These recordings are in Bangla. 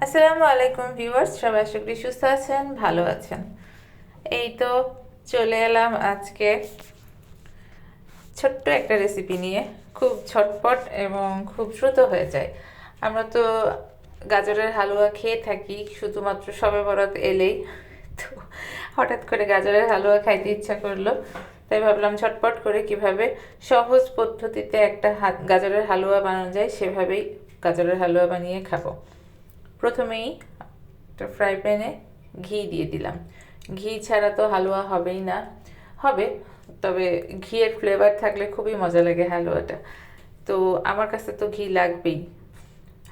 আসসালামু আলাইকুম ভিউয়ার্স, সবাই আশা করি সুস্থ আছেন, ভালো আছেন। এই তো চলে এলাম আজকে ছোট্ট একটা রেসিপি নিয়ে। খুব ঝটপট এবং খুব দ্রুত হয়ে যায়। আমরা তো গাজরের হালুয়া খেয়ে থাকি শুধুমাত্র শবে বরাত এলেই। তো হঠাৎ করে গাজরের হালুয়া খাইতে ইচ্ছা করলো, তাই ভাবলাম ঝটপট করে কিভাবে সহজ পদ্ধতিতে একটা গাজরের হালুয়া বানানো যায় সেভাবেই গাজরের হালুয়া বানিয়ে খাবো। প্রথমেই একটা ফ্রাই প্যানে ঘি দিয়ে দিলাম। ঘি ছাড়া তো হালুয়া হবেই না, হবে, তবে ঘিয়ের ফ্লেভার থাকলে খুবই মজা লাগে হালুয়াটা। তো আমার কাছে তো ঘি লাগবেই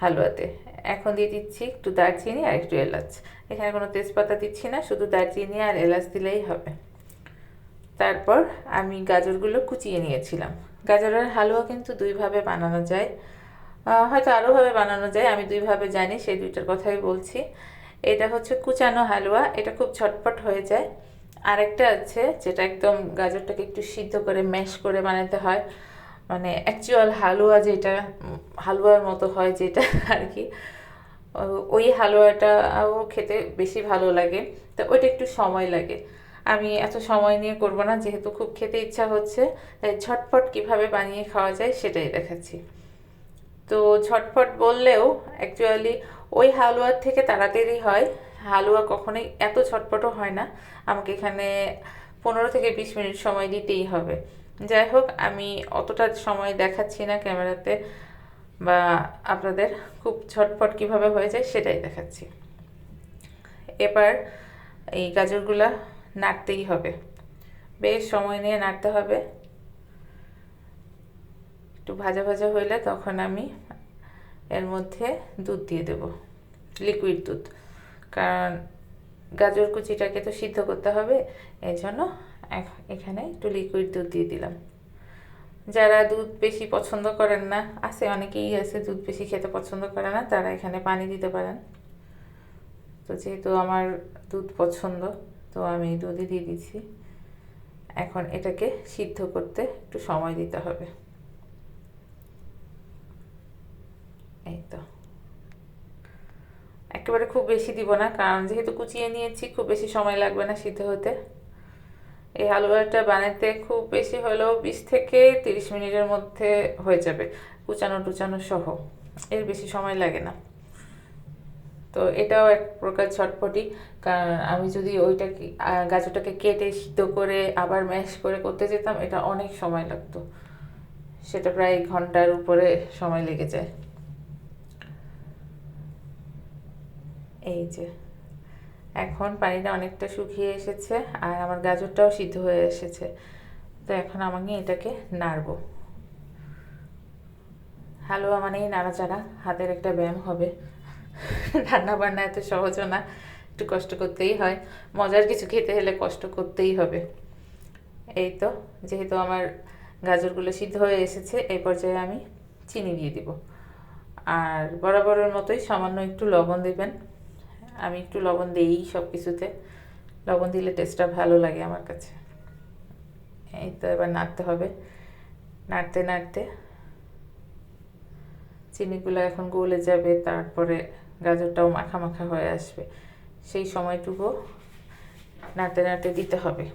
হালুয়াতে। এখন দিয়ে দিচ্ছি একটু দারচিনি আর একটু এলাচ। এখানে কোনো তেজপাতা দিচ্ছি না, শুধু দারচিনি আর এলাচ দিলেই হবে। তারপর আমি গাজরগুলো কুচিয়ে নিয়েছিলাম। গাজরের হালুয়া কিন্তু দুইভাবে বানানো যায়, হয়তো আরোভাবে বানানো যায়, আমি দুইভাবে জানি, সেই দুইটার কথাই বলছি। এটা হচ্ছে কুচানো হালুয়া, এটা খুব ঝটপট হয়ে যায়। আরেকটা আছে যেটা একদম গাজরটাকে একটু সিদ্ধ করে ম্যাশ করে বানাতে হয়, মানে অ্যাকচুয়াল হালুয়া যেটা হালুয়ার মতো হয় যেটা আর কি, ওই হালুয়াটাও খেতে বেশি ভালো লাগে। তো ওইটা একটু সময় লাগে, আমি এত সময় নিয়ে করব না, যেহেতু খুব খেতে ইচ্ছা হচ্ছে, তাই ঝটপট কিভাবে বানিয়ে খাওয়া যায় সেটাই দেখাচ্ছি। তো ঝটপট বললেও অ্যাকচুয়ালি ওই হালুয়ার থেকে তাড়াতাড়ি হয়। হালুয়া কখনোই এত ঝটপটও হয় না, আমাকে এখানে 15 থেকে 20 মিনিট সময় দিতেই হবে। যাই হোক, আমি অতটা সময় দেখাচ্ছি না ক্যামেরাতে, বা আপনাদের খুব ঝটপট কিভাবে হয়ে যায় সেটাই দেখাচ্ছি। এবার এই গাজরগুলা নাড়তেই হবে, বেশ সময় নিয়ে নাড়তে হবে। একটু ভাজা ভাজা হইলে তখন আমি এর মধ্যে দুধ দিয়ে দেব, লিকুইড দুধ, কারণ গাজর কুচিটাকে তো সিদ্ধ করতে হবে, এই জন্য এখানে একটু লিকুইড দুধ দিয়ে দিলাম। যারা দুধ বেশি পছন্দ করেন না, আছে অনেকেই আছে দুধ বেশি খেতে পছন্দ করে না, তারা এখানে পানি দিতে পারেন। তো যেহেতু আমার দুধ পছন্দ, তো আমি দুধই দিয়ে দিচ্ছি। এখন এটাকে সিদ্ধ করতে একটু সময় দিতে হবে। এই তো, একেবারে খুব বেশি দিব না, কারণ যেহেতু কুচিয়ে নিয়েছি খুব বেশি সময় লাগবে না সিদ্ধ হতে। এই হালুয়াটা বানাতে খুব বেশি হলেও 20 থেকে 30 মিনিটের মধ্যে হয়ে যাবে, কুচানো টুচানো সহ, এর বেশি সময় লাগে না। তো এটাও এক প্রকার ঝটপটি, কারণ আমি যদি ওইটাকে গাজরটাকে কেটে সিদ্ধ করে আবার ম্যাশ করে করতে যেতাম, এটা অনেক সময় লাগতো, সেটা প্রায় ঘন্টার উপরে সময় লেগে যায়। এই যে এখন পানিটা অনেকটা শুকিয়ে এসেছে আর আমার গাজরটাও সিদ্ধ হয়ে এসেছে। তো এখন আমাকে এটাকে নাড়বো। হালুয়া মানেই নাড়াচাড়া, হাতের একটা ব্যায়াম হবে। রান্না বান্না এত সহজও না, একটু কষ্ট করতেই হয়। মজার কিছু খেতে হলে কষ্ট করতেই হবে। এই তো, যেহেতু আমার গাজরগুলো সিদ্ধ হয়ে এসেছে, এই পর্যায়ে আমি চিনি দিয়ে দিব। আর বরাবরের মতোই সামান্য একটু লবণ দেবেন। আমি একটু লবণ দিই সব কিছুতে, লবণ দিলে টেস্টটা ভালো লাগে আমার কাছে। এই তো, এবার নাড়তে হবে। নাড়তে নাড়তে চিনিগুলো এখন গলে যাবে, তারপরে গাজরটাও মাখা মাখা হয়ে আসবে, সেই সময়টুকু নাড়তে নাড়তে দিতে হবে।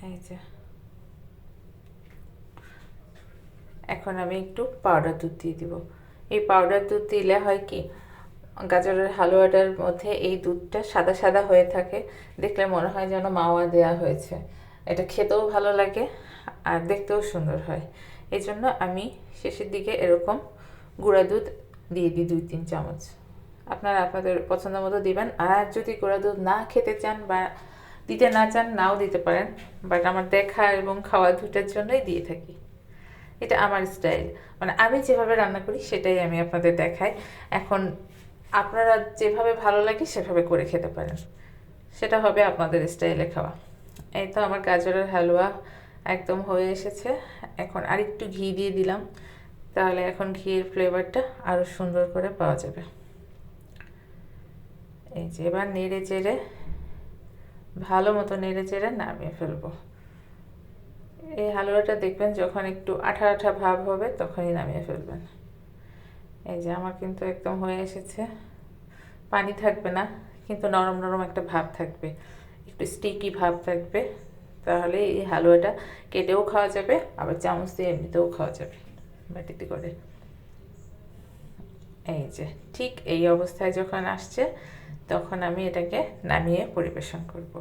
এই যে এখন আমি একটু পাউডার দুধ দিয়ে দিব। এই পাউডার দুধ দিলে হয় কি, গাজরের হালুয়াটার মধ্যে এই দুধটা সাদা সাদা হয়ে থাকে, দেখলে মনে হয় যেন মাওয়া দেওয়া হয়েছে। এটা খেতেও ভালো লাগে আর দেখতেও সুন্দর হয়। এই জন্য আমি শেষের দিকে এরকম গুঁড়া দুধ দিয়ে দিই 2-3 চামচ। আপনারা আপনাদের পছন্দ মতো দিবেন, আর যদি গুঁড়া দুধ না খেতে চান বা দিতে না চান, নাও দিতে পারেন, বাট আমার দেখা এবং খাওয়া দুটার জন্যই দিয়ে থাকি। এটা আমার স্টাইল, মানে আমি যেভাবে রান্না করি সেটাই আমি আপনাদের দেখাই। এখন আপনারা যেভাবে ভালো লাগে সেভাবে করে খেতে পারেন, সেটা হবে আপনাদের স্টাইলে খাওয়া। এই তো আমার গাজরের হালুয়া একদম হয়ে এসেছে। এখন আরেকটু ঘি দিয়ে দিলাম, তাহলে এখন ঘিয়ের ফ্লেভারটা আরও সুন্দর করে পাওয়া যাবে। এই যে এবার নেড়ে চেড়ে, ভালো মতো নেড়ে চেড়ে নামিয়ে ফেলবো। এই হালুয়াটা দেখবেন যখন একটু আঠা আঠা ভাব হবে তখনই নামিয়ে ফেলবেন। এই যে আমার কিন্তু একদম হয়ে এসেছে, পানি থাকবে না কিন্তু নরম নরম একটা ভাব থাকবে, একটু স্টিকি ভাব থাকবে। তাহলে এই হালুয়াটা কেটেও খাওয়া যাবে, আবার চামচ দিয়ে এমনিতেও খাওয়া যাবে বাটিতে করে। এই যে ঠিক এই অবস্থায় যখন আসছে তখন আমি এটাকে নামিয়ে পরিবেশন করব।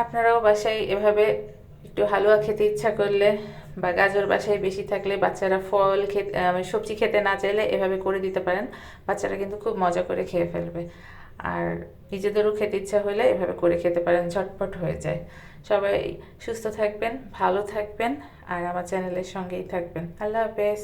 আপনারাও বাসায় এভাবে একটু হালুয়া খেতে ইচ্ছা করলে বা গাজর বাসায় বেশি থাকলে, বাচ্চারা ফল খেতে সবজি খেতে না চাইলে এভাবে করে দিতে পারেন। বাচ্চারা কিন্তু খুব মজা করে খেয়ে ফেলবে। আর নিজেদেরও খেতে ইচ্ছা হলে এভাবে করে খেতে পারেন, ঝটপট হয়ে যায়। সবাই সুস্থ থাকবেন, ভালো থাকবেন, আর আমার চ্যানেলের সঙ্গেই থাকবেন। আল্লাহ হাফেজ।